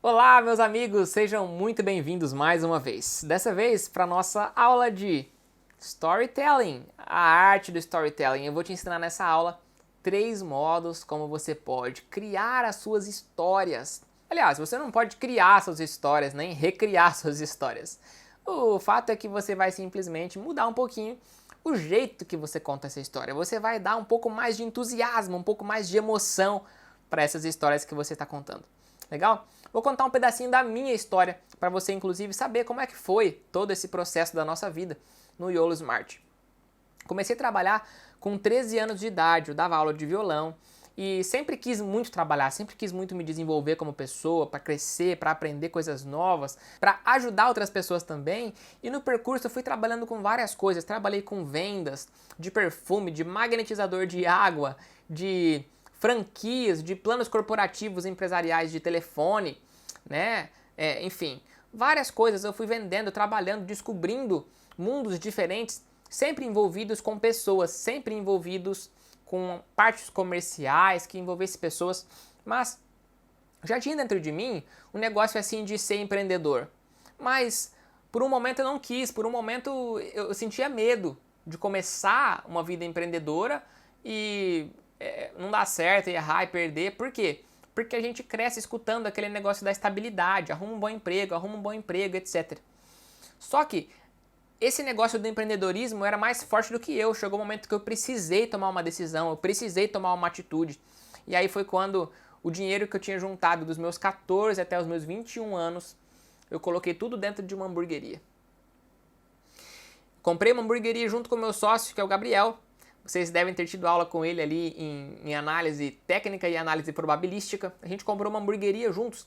Olá, meus amigos, sejam muito bem-vindos mais uma vez. Dessa vez para nossa aula de Storytelling, a arte do Storytelling. Eu vou te ensinar nessa aula 3 modos como você pode criar as suas histórias. Aliás, você não pode criar suas histórias, nem recriar suas histórias. O fato é que você vai simplesmente mudar um pouquinho o jeito que você conta essa história. Você vai dar um pouco mais de entusiasmo, um pouco mais de emoção para essas histórias que você está contando. Legal? Vou contar um pedacinho da minha história para você, inclusive, saber como é que foi todo esse processo da nossa vida no YOLO Smart. Comecei a trabalhar com 13 anos de idade, eu dava aula de violão e sempre quis muito trabalhar, sempre quis muito me desenvolver como pessoa, para crescer, para aprender coisas novas, para ajudar outras pessoas também. E no percurso eu fui trabalhando com várias coisas, trabalhei com vendas de perfume, de magnetizador de água, de franquias, de planos corporativos empresariais de telefone, né? Enfim, várias coisas eu fui vendendo, trabalhando, descobrindo mundos diferentes, sempre envolvidos com pessoas, sempre envolvidos com partes comerciais que envolvessem pessoas, mas já tinha dentro de mim um negócio assim de ser empreendedor. Mas por um momento eu não quis, por um momento eu sentia medo de começar uma vida empreendedora e não dar certo, errar e perder. Por quê? Porque a gente cresce escutando aquele negócio da estabilidade, arruma um bom emprego, etc. Só que esse negócio do empreendedorismo era mais forte do que eu. Chegou um momento que eu precisei tomar uma decisão, eu precisei tomar uma atitude. E aí foi quando o dinheiro que eu tinha juntado dos meus 14 até os meus 21 anos, eu coloquei tudo dentro de uma hamburgueria. Comprei uma hamburgueria junto com o meu sócio, que é o Gabriel. Vocês devem ter tido aula com ele ali em análise técnica e análise probabilística. A gente comprou uma hamburgueria juntos.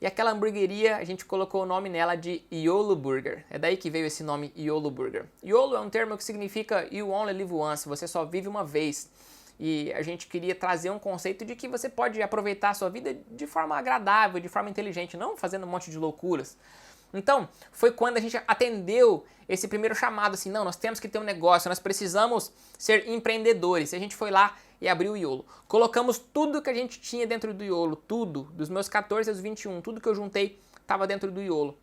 E aquela hamburgueria, a gente colocou o nome nela de YOLO Burger. É daí que veio esse nome YOLO Burger. YOLO é um termo que significa You Only Live Once, você só vive uma vez. E a gente queria trazer um conceito de que você pode aproveitar a sua vida de forma agradável, de forma inteligente, não fazendo um monte de loucuras. Então, foi quando a gente atendeu esse primeiro chamado, assim, não, nós temos que ter um negócio, nós precisamos ser empreendedores. E a gente foi lá e abriu o YOLO. Colocamos tudo que a gente tinha dentro do YOLO, tudo, dos meus 14 aos 21, tudo que eu juntei estava dentro do YOLO.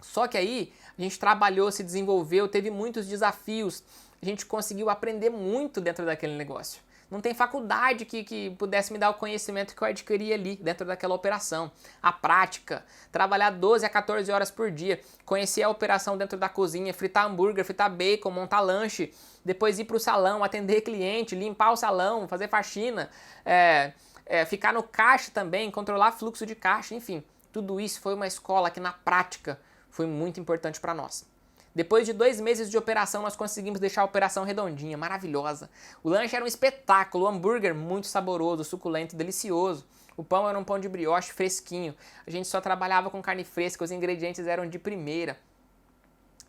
Só que aí a gente trabalhou, se desenvolveu, teve muitos desafios, a gente conseguiu aprender muito dentro daquele negócio. Não tem faculdade que pudesse me dar o conhecimento que eu adquiri ali dentro daquela operação. A prática, trabalhar 12 a 14 horas por dia, conhecer a operação dentro da cozinha, fritar hambúrguer, fritar bacon, montar lanche, depois ir para o salão, atender cliente, limpar o salão, fazer faxina, ficar no caixa também, controlar fluxo de caixa, enfim. Tudo isso foi uma escola que na prática foi muito importante para nós. Depois de 2 meses de operação, nós conseguimos deixar a operação redondinha, maravilhosa. O lanche era um espetáculo, o hambúrguer muito saboroso, suculento, delicioso. O pão era um pão de brioche fresquinho. A gente só trabalhava com carne fresca, os ingredientes eram de primeira.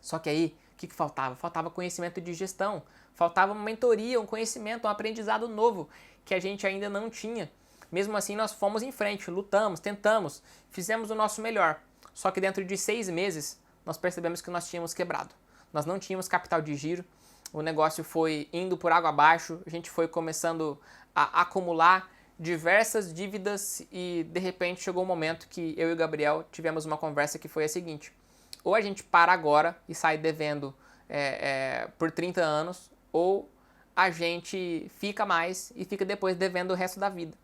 Só que aí, o que faltava? Faltava conhecimento de gestão, faltava uma mentoria, um conhecimento, um aprendizado novo que a gente ainda não tinha. Mesmo assim, nós fomos em frente, lutamos, tentamos, fizemos o nosso melhor. Só que dentro de 6 meses, nós percebemos que nós tínhamos quebrado. Nós não tínhamos capital de giro, o negócio foi indo por água abaixo, a gente foi começando a acumular diversas dívidas e de repente chegou um momento que eu e o Gabriel tivemos uma conversa que foi a seguinte: ou a gente para agora e sai devendo por 30 anos, ou a gente fica mais e fica depois devendo o resto da vida.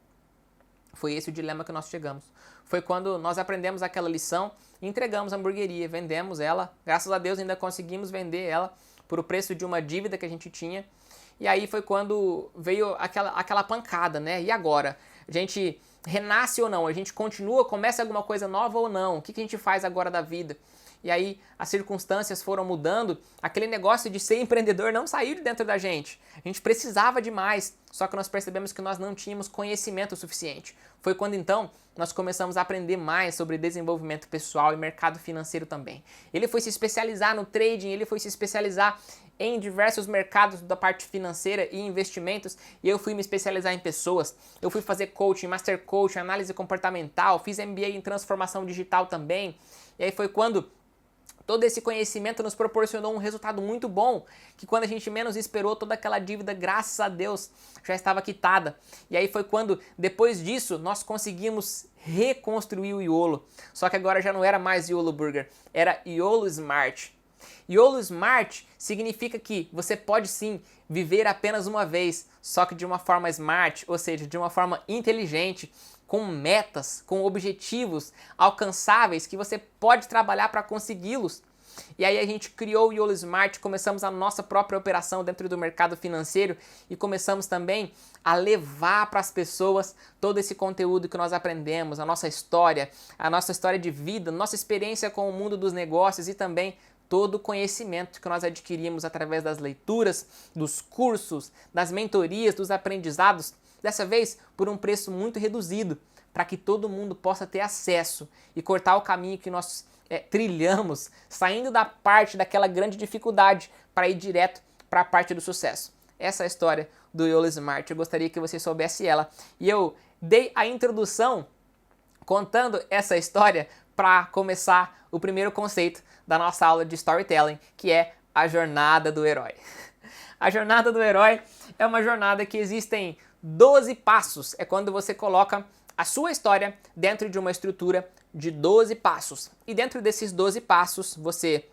Foi esse o dilema que nós chegamos. Foi quando nós aprendemos aquela lição e entregamos a hamburgueria, vendemos ela. Graças a Deus ainda conseguimos vender ela por o preço de uma dívida que a gente tinha. E aí foi quando veio aquela pancada, né? E agora? A gente renasce ou não? A gente continua, começa alguma coisa nova ou não? O que a gente faz agora da vida? E aí as circunstâncias foram mudando, aquele negócio de ser empreendedor não saiu de dentro da gente. A gente precisava de mais, só que nós percebemos que nós não tínhamos conhecimento suficiente. Foi quando então nós começamos a aprender mais sobre desenvolvimento pessoal e mercado financeiro também. Ele foi se especializar no trading, ele foi se especializar em diversos mercados da parte financeira e investimentos, e eu fui me especializar em pessoas. Eu fui fazer coaching, master coaching, análise comportamental, fiz MBA em transformação digital também. E aí foi quando Todo esse conhecimento nos proporcionou um resultado muito bom, que quando a gente menos esperou, toda aquela dívida, graças a Deus, já estava quitada. E aí foi quando, depois disso, nós conseguimos reconstruir o YOLO. Só que agora já não era mais YOLO Burger, era YOLO Smart. YOLO Smart significa que você pode sim viver apenas uma vez, só que de uma forma smart, ou seja, de uma forma inteligente, com metas, com objetivos alcançáveis que você pode trabalhar para consegui-los. E aí a gente criou o YOLO Smart, começamos a nossa própria operação dentro do mercado financeiro e começamos também a levar para as pessoas todo esse conteúdo que nós aprendemos, a nossa história de vida, nossa experiência com o mundo dos negócios e também todo o conhecimento que nós adquirimos através das leituras, dos cursos, das mentorias, dos aprendizados, dessa vez por um preço muito reduzido, para que todo mundo possa ter acesso e cortar o caminho que nós trilhamos, saindo da parte daquela grande dificuldade para ir direto para a parte do sucesso. Essa é a história do YOLO Smart, eu gostaria que você soubesse ela. E eu dei a introdução contando essa história para começar o primeiro conceito da nossa aula de storytelling, que é a jornada do herói. A jornada do herói é uma jornada que existem 12 passos, é quando você coloca a sua história dentro de uma estrutura de 12 passos. E dentro desses 12 passos, você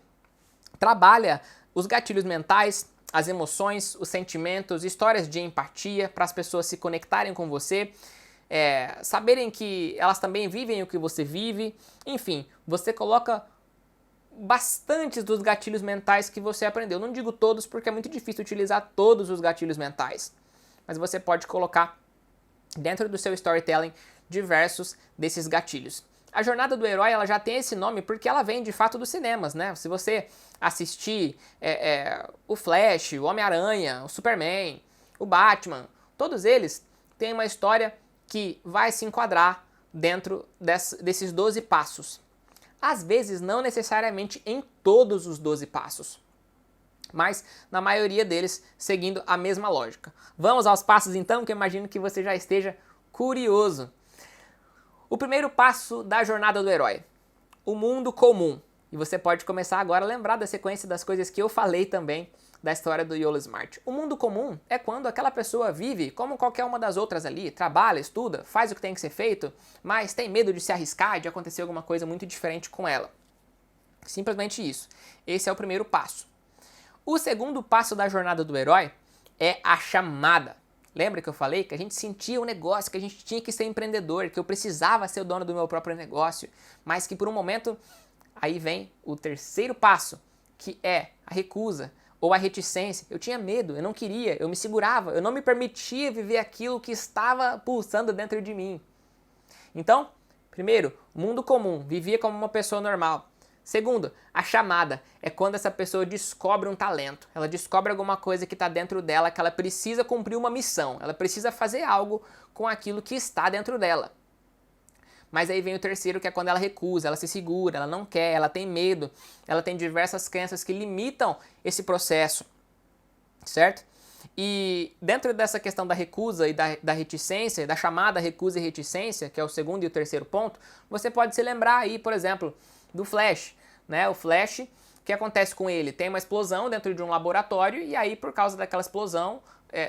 trabalha os gatilhos mentais, as emoções, os sentimentos, histórias de empatia para as pessoas se conectarem com você, saberem que elas também vivem o que você vive. Enfim, você coloca bastantes dos gatilhos mentais que você aprendeu. Não digo todos porque é muito difícil utilizar todos os gatilhos mentais, mas você pode colocar dentro do seu storytelling diversos desses gatilhos. A jornada do herói ela já tem esse nome porque ela vem de fato dos cinemas, né? Se você assistir o Flash, o Homem-Aranha, o Superman, o Batman, todos eles têm uma história que vai se enquadrar dentro desses 12 passos. Às vezes não necessariamente em todos os 12 passos, mas na maioria deles seguindo a mesma lógica. Vamos aos passos então, que eu imagino que você já esteja curioso. O primeiro passo da jornada do herói, o mundo comum. E você pode começar agora a lembrar da sequência das coisas que eu falei também da história do YOLO Smart. O mundo comum é quando aquela pessoa vive como qualquer uma das outras ali, trabalha, estuda, faz o que tem que ser feito, mas tem medo de se arriscar, de acontecer alguma coisa muito diferente com ela. Simplesmente isso. Esse é o primeiro passo. O segundo passo da jornada do herói é a chamada. Lembra que eu falei que a gente sentia um negócio, que a gente tinha que ser empreendedor, que eu precisava ser o dono do meu próprio negócio, mas que por um momento, aí vem o terceiro passo, que é a recusa ou a reticência. Eu tinha medo, eu não queria, eu me segurava, eu não me permitia viver aquilo que estava pulsando dentro de mim. Então, primeiro, mundo comum, vivia como uma pessoa normal. Segundo, a chamada é quando essa pessoa descobre um talento, ela descobre alguma coisa que está dentro dela, que ela precisa cumprir uma missão, ela precisa fazer algo com aquilo que está dentro dela. Mas aí vem o terceiro, que é quando ela recusa, ela se segura, ela não quer, ela tem medo, ela tem diversas crenças que limitam esse processo, certo? E dentro dessa questão da recusa e da reticência, da chamada recusa e reticência, que é o segundo e o terceiro ponto, você pode se lembrar aí, por exemplo, do Flash, né? O Flash, o que acontece com ele? Tem uma explosão dentro de um laboratório e aí, por causa daquela explosão,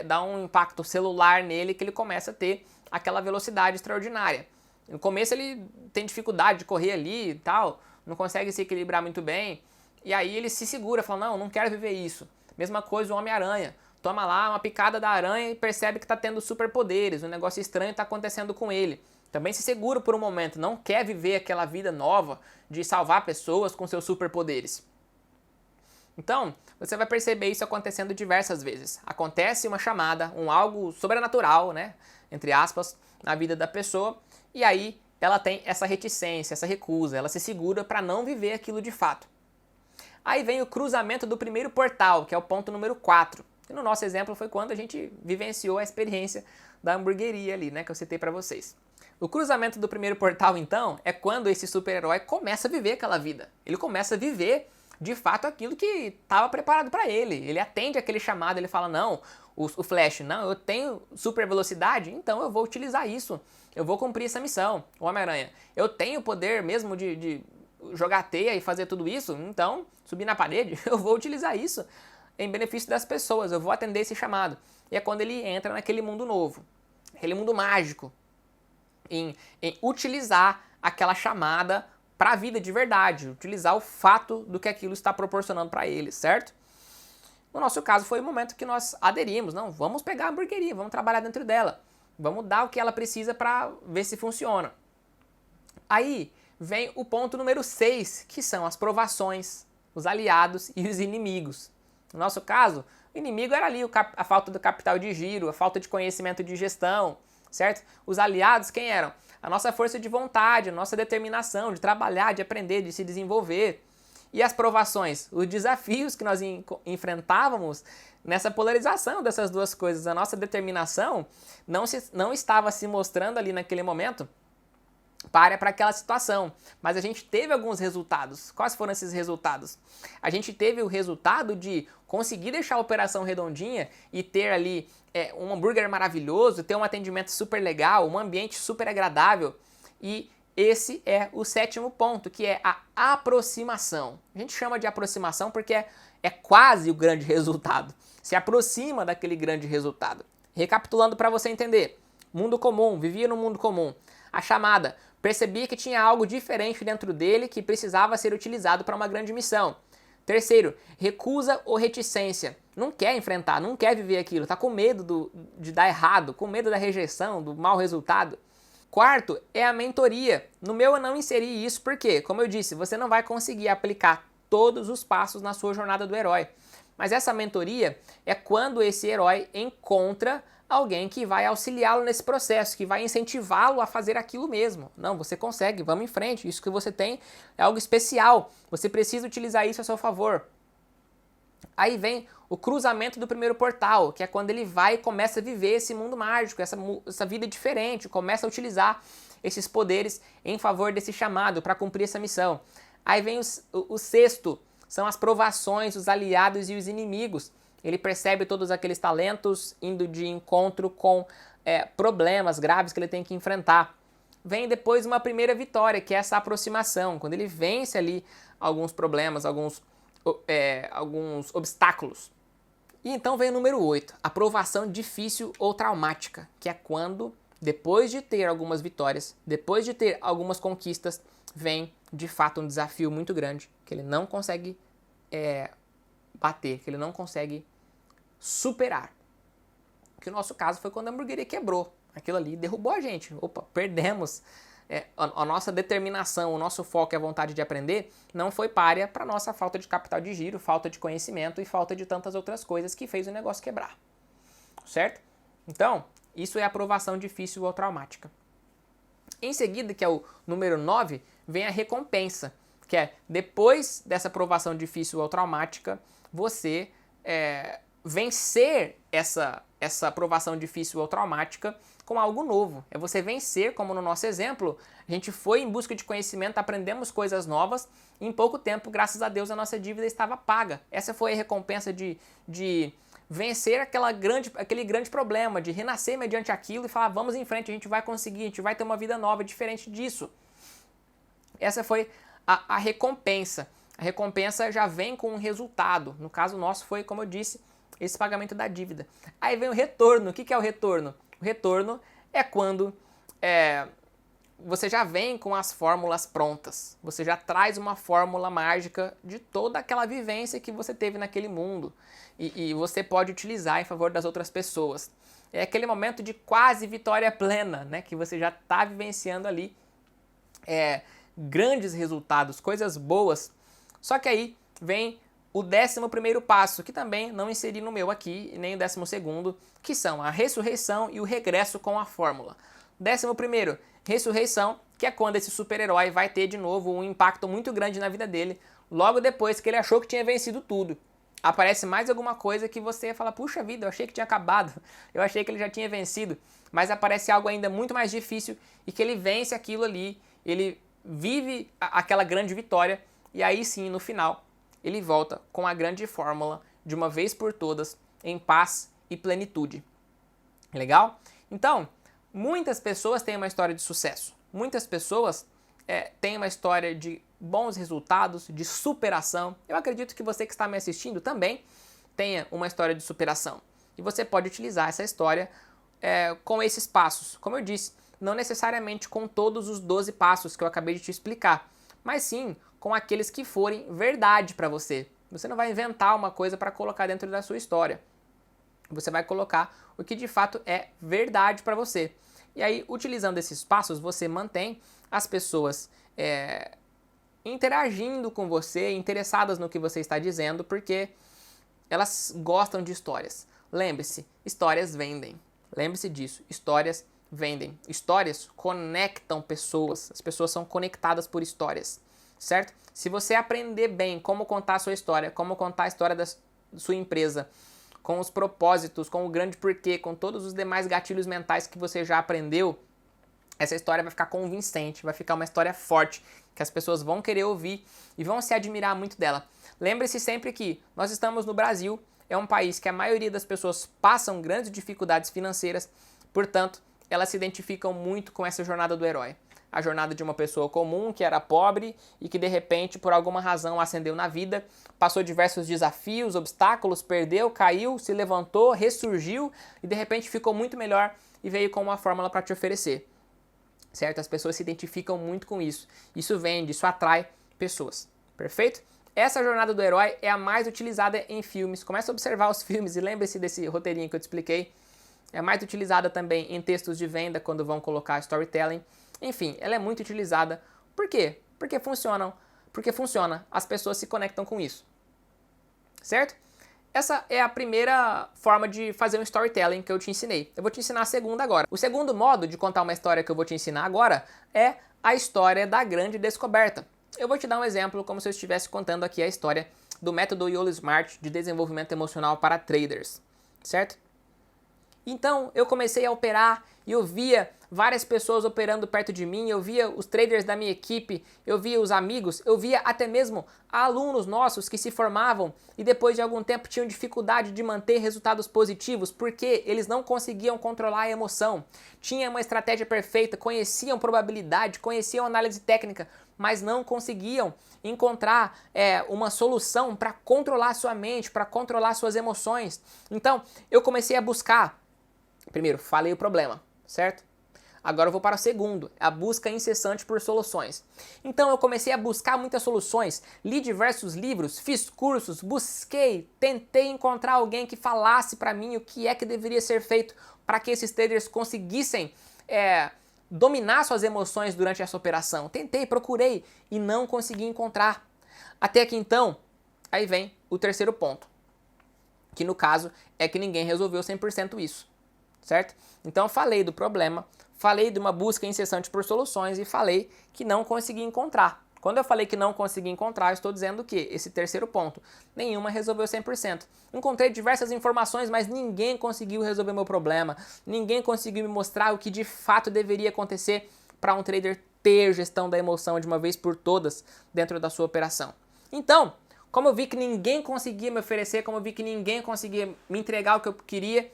dá um impacto celular nele que ele começa a ter aquela velocidade extraordinária. No começo ele tem dificuldade de correr ali e tal, não consegue se equilibrar muito bem, e aí ele se segura, fala, não quero viver isso. Mesma coisa o Homem-Aranha. Toma lá uma picada da aranha e percebe que está tendo superpoderes, um negócio estranho está acontecendo com ele. Também se segura por um momento, não quer viver aquela vida nova de salvar pessoas com seus superpoderes. Então, você vai perceber isso acontecendo diversas vezes. Acontece uma chamada, algo sobrenatural, né, entre aspas, na vida da pessoa, e aí ela tem essa reticência, essa recusa, ela se segura para não viver aquilo de fato. Aí vem o cruzamento do primeiro portal, que é o ponto número 4. E no nosso exemplo foi quando a gente vivenciou a experiência da hamburgueria ali, né, que eu citei para vocês. O cruzamento do primeiro portal, então, é quando esse super-herói começa a viver aquela vida. Ele começa a viver, de fato, aquilo que estava preparado para ele. Ele atende aquele chamado, ele fala, não, o Flash, não, eu tenho super velocidade, então eu vou utilizar isso. Eu vou cumprir essa missão. O Homem-Aranha, eu tenho o poder mesmo de jogar teia e fazer tudo isso, então, subir na parede, eu vou utilizar isso em benefício das pessoas, eu vou atender esse chamado. E é quando ele entra naquele mundo novo, aquele mundo mágico, em utilizar aquela chamada para a vida de verdade, utilizar o fato do que aquilo está proporcionando para ele, certo? No nosso caso foi o momento que nós aderimos, não, vamos pegar a hamburgueria, vamos trabalhar dentro dela, vamos dar o que ela precisa para ver se funciona. Aí vem o ponto número 6, que são as provações, os aliados e os inimigos. No nosso caso, o inimigo era ali a falta do capital de giro, a falta de conhecimento de gestão, certo? Os aliados, quem eram? A nossa força de vontade, a nossa determinação de trabalhar, de aprender, de se desenvolver. E as provações, os desafios que nós enfrentávamos nessa polarização dessas duas coisas. A nossa determinação não estava se mostrando ali naquele momento para aquela situação, mas a gente teve alguns resultados. Quais foram esses resultados? A gente teve o resultado de conseguir deixar a operação redondinha e ter ali um hambúrguer maravilhoso, ter um atendimento super legal, um ambiente super agradável. E esse é o 7º ponto, que é a aproximação. A gente chama de aproximação porque é quase o grande resultado. Se aproxima daquele grande resultado. Recapitulando para você entender. Mundo comum, vivia no mundo comum. A chamada, percebia que tinha algo diferente dentro dele que precisava ser utilizado para uma grande missão. Terceiro, recusa ou reticência. Não quer enfrentar, não quer viver aquilo, está com medo de dar errado, com medo da rejeição, do mau resultado. Quarto é a mentoria. No meu eu não inseri isso porque, como eu disse, você não vai conseguir aplicar todos os passos na sua jornada do herói. Mas essa mentoria é quando esse herói encontra alguém que vai auxiliá-lo nesse processo, que vai incentivá-lo a fazer aquilo mesmo. Não, você consegue, vamos em frente, isso que você tem é algo especial, você precisa utilizar isso a seu favor. Aí vem o cruzamento do primeiro portal, que é quando ele vai e começa a viver esse mundo mágico, essa vida diferente, começa a utilizar esses poderes em favor desse chamado, para cumprir essa missão. Aí vem o sexto, são as provações, os aliados e os inimigos. Ele percebe todos aqueles talentos indo de encontro com problemas graves que ele tem que enfrentar. Vem depois uma primeira vitória, que é essa aproximação, quando ele vence ali alguns problemas, alguns obstáculos. E então vem o número 8, aprovação difícil ou traumática, que é quando, depois de ter algumas vitórias, depois de ter algumas conquistas, vem de fato um desafio muito grande, que ele não consegue bater, que ele não consegue superar. Que o nosso caso foi quando a hamburgueria quebrou. Aquilo ali derrubou a gente. Opa, perdemos. A nossa determinação, o nosso foco e a vontade de aprender não foi párea para a nossa falta de capital de giro, falta de conhecimento e falta de tantas outras coisas que fez o negócio quebrar. Certo? Então, isso é aprovação difícil ou traumática. Em seguida, que é o número 9, vem a recompensa, que é depois dessa aprovação difícil ou traumática, você vencer essa aprovação difícil ou traumática com algo novo. É você vencer, como no nosso exemplo, a gente foi em busca de conhecimento, aprendemos coisas novas, e em pouco tempo, graças a Deus, a nossa dívida estava paga. Essa foi a recompensa de vencer aquele grande problema, de renascer mediante aquilo e falar, vamos em frente, a gente vai conseguir, a gente vai ter uma vida nova, diferente disso. Essa foi a recompensa. A recompensa já vem com um resultado. No caso nosso foi, como eu disse, esse pagamento da dívida. Aí vem o retorno. O que é o retorno? O retorno é quando você já vem com as fórmulas prontas. Você já traz uma fórmula mágica de toda aquela vivência que você teve naquele mundo. E você pode utilizar em favor das outras pessoas. É aquele momento de quase vitória plena, né? Que você já está vivenciando ali grandes resultados, coisas boas. Só que aí vem o 11º passo, que também não inseri no meu aqui, nem o 12º, que são a ressurreição e o regresso com a fórmula. 11º, ressurreição, que é quando esse super-herói vai ter de novo um impacto muito grande na vida dele, logo depois que ele achou que tinha vencido tudo. Aparece mais alguma coisa que você fala, puxa vida, eu achei que tinha acabado, eu achei que ele já tinha vencido, mas aparece algo ainda muito mais difícil e que ele vence aquilo ali, ele vive aquela grande vitória e aí sim, no final, ele volta com a grande fórmula de uma vez por todas, em paz e plenitude. Legal? Então, muitas pessoas têm uma história de sucesso. Muitas pessoas têm uma história de bons resultados, de superação. Eu acredito que você que está me assistindo também tenha uma história de superação. E você pode utilizar essa história com esses passos. Como eu disse, não necessariamente com todos os 12 passos que eu acabei de te explicar, mas sim com aqueles que forem verdade para você. Você não vai inventar uma coisa para colocar dentro da sua história. Você vai colocar o que de fato é verdade para você. E aí, utilizando esses passos, você mantém as pessoas interagindo com você, interessadas no que você está dizendo, porque elas gostam de histórias. Lembre-se, histórias vendem. Lembre-se disso, histórias vendem. Histórias conectam pessoas, as pessoas são conectadas por histórias, certo? Se você aprender bem como contar a sua história, como contar a história da sua empresa, com os propósitos, com o grande porquê, com todos os demais gatilhos mentais que você já aprendeu, essa história vai ficar convincente, vai ficar uma história forte, que as pessoas vão querer ouvir e vão se admirar muito dela. Lembre-se sempre que nós estamos no Brasil, é um país que a maioria das pessoas passam grandes dificuldades financeiras, portanto, elas se identificam muito com essa jornada do herói. A jornada de uma pessoa comum que era pobre e que de repente, por alguma razão, ascendeu na vida, passou diversos desafios, obstáculos, perdeu, caiu, se levantou, ressurgiu e de repente ficou muito melhor e veio com uma fórmula para te oferecer. Certo? As pessoas se identificam muito com isso. Isso vende, isso atrai pessoas. Perfeito? Essa jornada do herói é a mais utilizada em filmes. Comece a observar os filmes e lembre-se desse roteirinho que eu te expliquei. É mais utilizada também em textos de venda quando vão colocar storytelling. Enfim, ela é muito utilizada. Por quê? Porque funciona. As pessoas se conectam com isso. Certo? Essa é a primeira forma de fazer um storytelling que eu te ensinei. Eu vou te ensinar a segunda agora. O segundo modo de contar uma história que eu vou te ensinar agora é a história da grande descoberta. Eu vou te dar um exemplo como se eu estivesse contando aqui a história do método YOLO Smart de desenvolvimento emocional para traders, certo? Então, eu comecei a operar e eu via várias pessoas operando perto de mim, eu via os traders da minha equipe, eu via os amigos, eu via até mesmo alunos nossos que se formavam e depois de algum tempo tinham dificuldade de manter resultados positivos porque eles não conseguiam controlar a emoção. Tinham uma estratégia perfeita, conheciam probabilidade, conheciam análise técnica, mas não conseguiam encontrar uma solução para controlar sua mente, para controlar suas emoções. Então, eu comecei a buscar. Primeiro, falei o problema, certo? Agora eu vou para o segundo, a busca incessante por soluções. Então eu comecei a buscar muitas soluções, li diversos livros, fiz cursos, busquei, tentei encontrar alguém que falasse para mim o que é que deveria ser feito para que esses traders conseguissem dominar suas emoções durante essa operação. Tentei, procurei e não consegui encontrar. Até que então, aí vem o terceiro ponto, que no caso é que ninguém resolveu 100% isso. Certo? Então eu falei do problema, falei de uma busca incessante por soluções e falei que não consegui encontrar. Quando eu falei que não consegui encontrar, eu estou dizendo que esse terceiro ponto, nenhuma resolveu 100%. Encontrei diversas informações, mas ninguém conseguiu resolver meu problema. Ninguém conseguiu me mostrar o que de fato deveria acontecer para um trader ter gestão da emoção de uma vez por todas dentro da sua operação. Então, como eu vi que ninguém conseguia me oferecer, como eu vi que ninguém conseguia me entregar o que eu queria,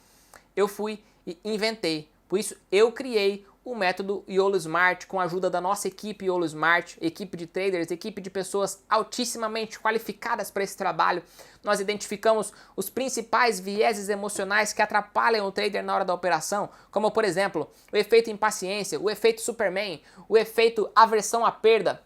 eu fui e inventei. Por isso, eu criei o método YOLO Smart com a ajuda da nossa equipe YOLO Smart, equipe de traders, equipe de pessoas altissimamente qualificadas para esse trabalho. Nós identificamos os principais vieses emocionais que atrapalham o trader na hora da operação, como por exemplo, o efeito impaciência, o efeito Superman, o efeito aversão à perda,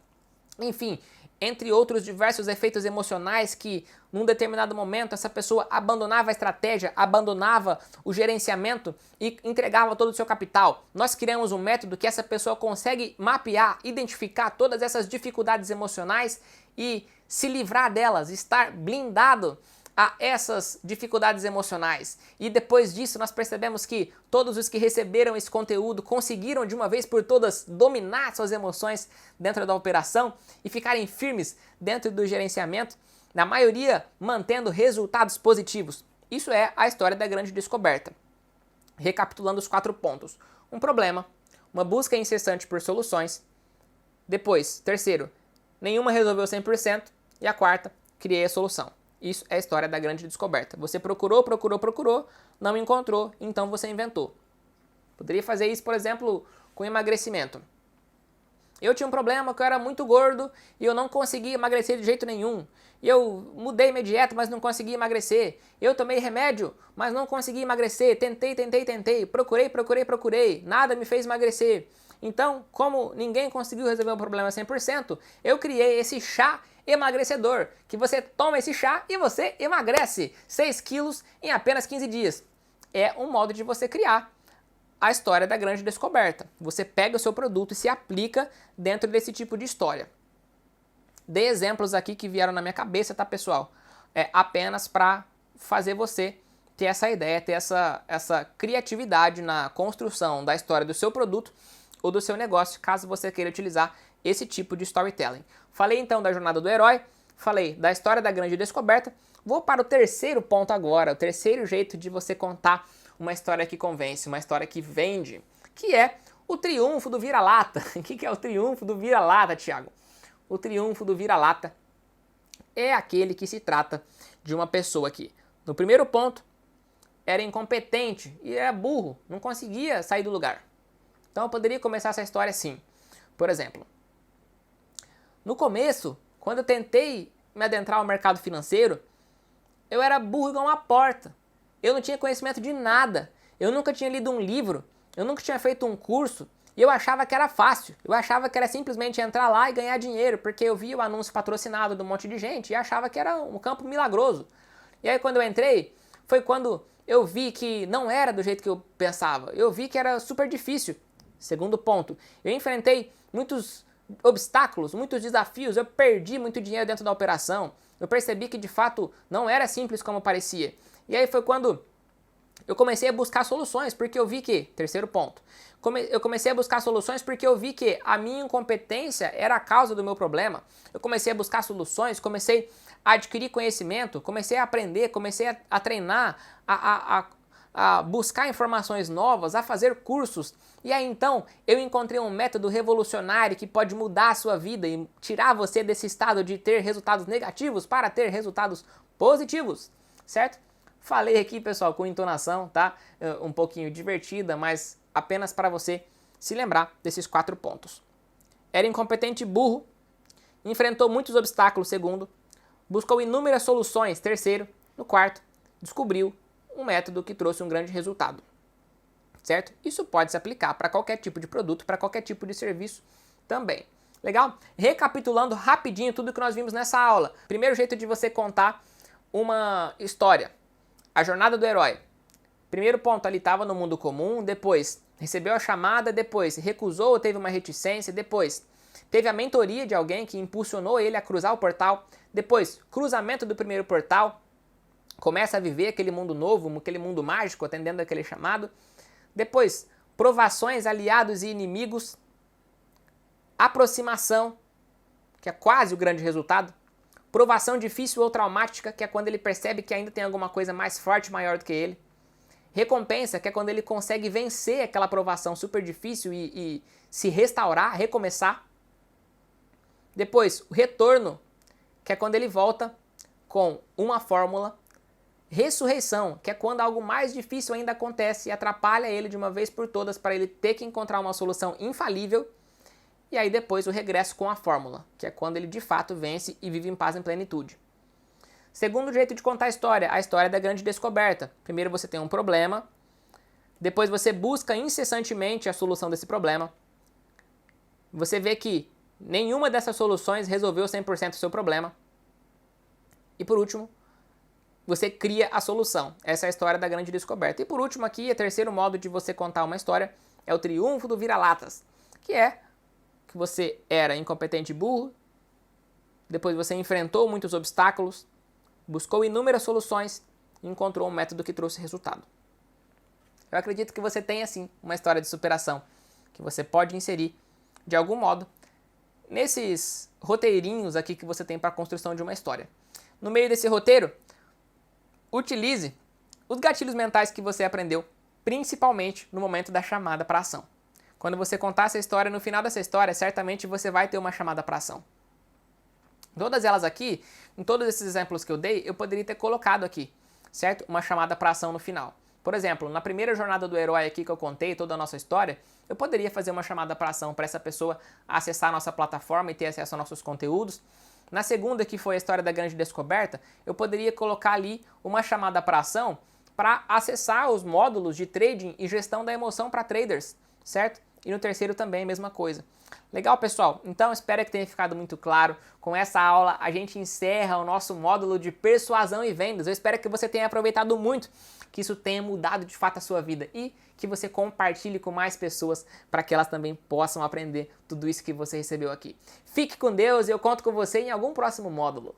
enfim, entre outros diversos efeitos emocionais que, num determinado momento, essa pessoa abandonava a estratégia, abandonava o gerenciamento e entregava todo o seu capital. Nós criamos um método que essa pessoa consegue mapear, identificar todas essas dificuldades emocionais e se livrar delas, estar blindado a essas dificuldades emocionais. E depois disso nós percebemos que todos os que receberam esse conteúdo conseguiram de uma vez por todas dominar suas emoções dentro da operação e ficarem firmes dentro do gerenciamento, na maioria mantendo resultados positivos. Isso é a história da grande descoberta. Recapitulando os 4 pontos. Um problema, uma busca incessante por soluções. Depois, terceiro, nenhuma resolveu 100%. E a quarta, criei a solução. Isso é a história da grande descoberta. Você procurou, não encontrou, então você inventou. Poderia fazer isso, por exemplo, com emagrecimento. Eu tinha um problema que eu era muito gordo e eu não conseguia emagrecer de jeito nenhum. Eu mudei minha dieta, mas não consegui emagrecer. Eu tomei remédio, mas não consegui emagrecer. Tentei. Procurei. Nada me fez emagrecer. Então, como ninguém conseguiu resolver o problema 100%, eu criei esse chá emagrecedor, que você toma esse chá e você emagrece 6 quilos em apenas 15 dias. É um modo de você criar a história da grande descoberta. Você pega o seu produto e se aplica dentro desse tipo de história. Dei exemplos aqui que vieram na minha cabeça, tá, pessoal? Apenas para fazer você ter essa ideia, ter essa criatividade na construção da história do seu produto ou do seu negócio, caso você queira utilizar esse tipo de storytelling. Falei então da jornada do herói, falei da história da grande descoberta. Vou para o terceiro ponto agora, o terceiro jeito de você contar uma história que convence, uma história que vende, que é o triunfo do vira-lata. O que é o triunfo do vira-lata, Thiago? O triunfo do vira-lata é aquele que se trata de uma pessoa que, no primeiro ponto, era incompetente e era burro, não conseguia sair do lugar. Então eu poderia começar essa história assim. Por exemplo, no começo, quando eu tentei me adentrar ao mercado financeiro, eu era burro igual uma porta. Eu não tinha conhecimento de nada. Eu nunca tinha lido um livro, eu nunca tinha feito um curso, e eu achava que era fácil. Eu achava que era simplesmente entrar lá e ganhar dinheiro, porque eu via o anúncio patrocinado de um monte de gente e achava que era um campo milagroso. E aí quando eu entrei, foi quando eu vi que não era do jeito que eu pensava. Eu vi que era super difícil. Segundo ponto, eu enfrentei muitos obstáculos, muitos desafios, eu perdi muito dinheiro dentro da operação. Eu percebi que de fato não era simples como parecia. E aí foi quando eu comecei a buscar soluções, porque eu vi que, terceiro ponto, eu comecei a buscar soluções porque eu vi que a minha incompetência era a causa do meu problema. Eu comecei a buscar soluções, comecei a adquirir conhecimento, comecei a aprender, comecei a treinar, a buscar informações novas, a fazer cursos. E aí então eu encontrei um método revolucionário que pode mudar a sua vida e tirar você desse estado de ter resultados negativos para ter resultados positivos, certo? Falei aqui, pessoal, com entonação, tá? Um pouquinho divertida, mas apenas para você se lembrar desses 4 pontos. Era incompetente e burro, enfrentou muitos obstáculos, segundo, buscou inúmeras soluções, terceiro, no quarto, descobriu um método que trouxe um grande resultado, certo? Isso pode se aplicar para qualquer tipo de produto, para qualquer tipo de serviço também. Legal? Recapitulando rapidinho tudo que nós vimos nessa aula. Primeiro jeito de você contar uma história. A jornada do herói. Primeiro ponto, ali estava no mundo comum, depois recebeu a chamada, depois recusou, teve uma reticência, depois teve a mentoria de alguém que impulsionou ele a cruzar o portal, depois cruzamento do primeiro portal, começa a viver aquele mundo novo, aquele mundo mágico, atendendo aquele chamado, depois provações, aliados e inimigos, aproximação, que é quase o grande resultado, provação difícil ou traumática, que é quando ele percebe que ainda tem alguma coisa mais forte, maior do que ele. Recompensa, que é quando ele consegue vencer aquela provação super difícil e se restaurar, recomeçar. Depois, o retorno, que é quando ele volta com uma fórmula. Ressurreição, que é quando algo mais difícil ainda acontece e atrapalha ele de uma vez por todas para ele ter que encontrar uma solução infalível. E aí depois o regresso com a fórmula, que é quando ele de fato vence e vive em paz em plenitude. Segundo jeito de contar a história da grande descoberta. Primeiro você tem um problema, depois você busca incessantemente a solução desse problema. Você vê que nenhuma dessas soluções resolveu 100% o seu problema. E por último, você cria a solução. Essa é a história da grande descoberta. E por último aqui, o terceiro modo de você contar uma história é o triunfo do vira-latas, que é que você era incompetente e burro, depois você enfrentou muitos obstáculos, buscou inúmeras soluções e encontrou um método que trouxe resultado. Eu acredito que você tem, assim, uma história de superação que você pode inserir, de algum modo, nesses roteirinhos aqui que você tem para a construção de uma história. No meio desse roteiro, utilize os gatilhos mentais que você aprendeu, principalmente no momento da chamada para ação. Quando você contar essa história, no final dessa história, certamente você vai ter uma chamada para ação. Todas elas aqui, em todos esses exemplos que eu dei, eu poderia ter colocado aqui, certo? Uma chamada para ação no final. Por exemplo, na primeira jornada do herói aqui que eu contei, toda a nossa história, eu poderia fazer uma chamada para ação para essa pessoa acessar a nossa plataforma e ter acesso aos nossos conteúdos. Na segunda, que foi a história da grande descoberta, eu poderia colocar ali uma chamada para ação para acessar os módulos de trading e gestão da emoção para traders, certo? E no terceiro também a mesma coisa. Legal, pessoal? Então espero que tenha ficado muito claro. Com essa aula a gente encerra o nosso módulo de persuasão e vendas. Eu espero que você tenha aproveitado muito, que isso tenha mudado de fato a sua vida e que você compartilhe com mais pessoas para que elas também possam aprender tudo isso que você recebeu aqui. Fique com Deus e eu conto com você em algum próximo módulo.